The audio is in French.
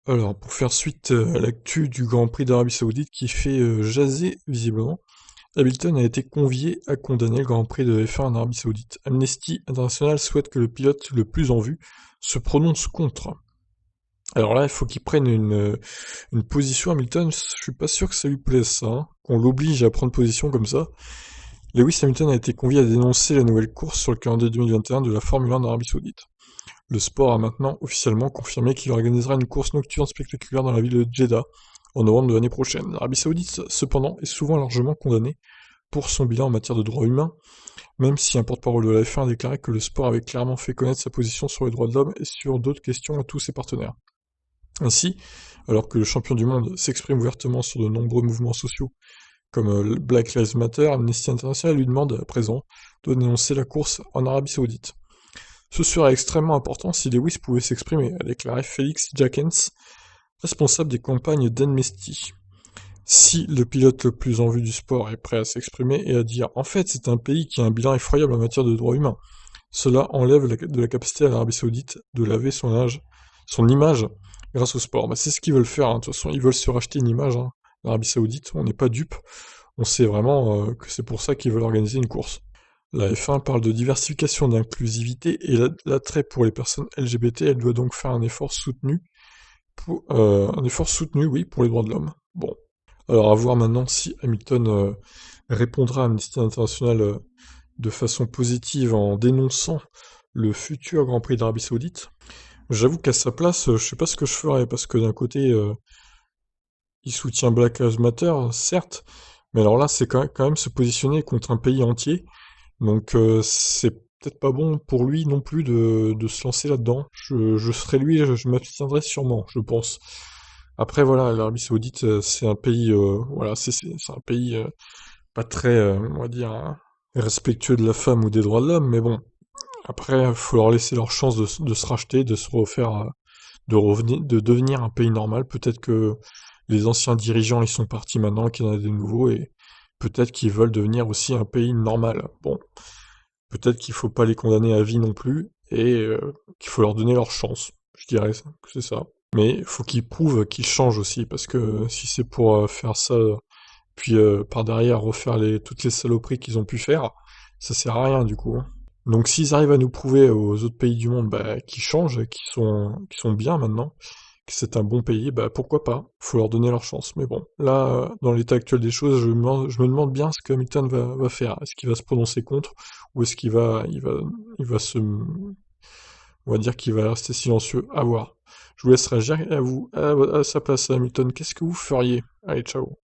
Alors, pour faire suite à l'actu du Grand Prix d'Arabie Saoudite qui fait jaser visiblement, Hamilton a été convié à condamner le Grand Prix de F1 en Arabie Saoudite. Amnesty International souhaite que le pilote le plus en vue se prononce contre. Alors là, il faut qu'il prenne une position, Hamilton. Je suis pas sûr que ça lui plaise ça, hein, qu'on l'oblige à prendre position comme ça. Lewis Hamilton a été convié à dénoncer la nouvelle course sur le calendrier 2021 de la Formule 1 d'Arabie Saoudite. Le sport a maintenant officiellement confirmé qu'il organisera une course nocturne spectaculaire dans la ville de Jeddah en novembre de l'année prochaine. L'Arabie Saoudite, cependant, est souvent largement condamnée pour son bilan en matière de droits humains, même si un porte-parole de la F1 a déclaré que le sport avait clairement fait connaître sa position sur les droits de l'homme et sur d'autres questions à tous ses partenaires. Ainsi, alors que le champion du monde s'exprime ouvertement sur de nombreux mouvements sociaux comme Black Lives Matter, Amnesty International lui demande à présent de dénoncer la course en Arabie Saoudite. Ce serait extrêmement important si Lewis pouvait s'exprimer, a déclaré Félix Jakens, responsable des campagnes d'Amnesty. Si le pilote le plus en vue du sport est prêt à s'exprimer et à dire « En fait, c'est un pays qui a un bilan effroyable en matière de droits humains », cela enlève de la capacité à l'Arabie Saoudite de laver son image grâce au sport. Bah, c'est ce qu'ils veulent faire, hein. De toute façon, ils veulent se racheter une image, hein. L'Arabie Saoudite, on n'est pas dupe, on sait vraiment que c'est pour ça qu'ils veulent organiser une course. La F1 parle de diversification, d'inclusivité et l'attrait pour les personnes LGBT, elle doit donc faire un effort soutenu, oui, pour les droits de l'homme. Bon, alors à voir maintenant si Hamilton répondra à Amnesty International de façon positive en dénonçant le futur Grand Prix d'Arabie Saoudite. J'avoue qu'à sa place, je sais pas ce que je ferais, parce que d'un côté, il soutient Black Lives Matter, certes, mais alors là, c'est quand même se positionner contre un pays entier, donc c'est peut-être pas bon pour lui non plus de se lancer là-dedans. Je serais lui, je m'abstiendrais sûrement, je pense. Après voilà, l'Arabie Saoudite, c'est un pays, voilà, c'est un pays pas très, on va dire, respectueux de la femme ou des droits de l'homme, mais bon, après, il faut leur laisser leur chance de se racheter, de se refaire, de revenir, de devenir un pays normal. Peut-être que les anciens dirigeants, ils sont partis maintenant, qu'il y en a des nouveaux, et peut-être qu'ils veulent devenir aussi un pays normal. Bon, peut-être qu'il faut pas les condamner à vie non plus, et qu'il faut leur donner leur chance. Je dirais que c'est ça. Mais il faut qu'ils prouvent qu'ils changent aussi, parce que si c'est pour faire ça, puis par derrière refaire toutes les saloperies qu'ils ont pu faire, ça sert à rien du coup, hein. Donc s'ils arrivent à nous prouver aux autres pays du monde bah, qu'ils changent, qu'ils sont bien maintenant, que c'est un bon pays, bah pourquoi pas? Faut leur donner leur chance. Mais bon, là, dans l'état actuel des choses, je me demande bien ce que Hamilton va faire. Est-ce qu'il va se prononcer contre, ou est-ce il va on va dire qu'il va rester silencieux? À voir. Je vous laisse réagir à vous, à sa place, Hamilton. Qu'est-ce que vous feriez? Allez, ciao.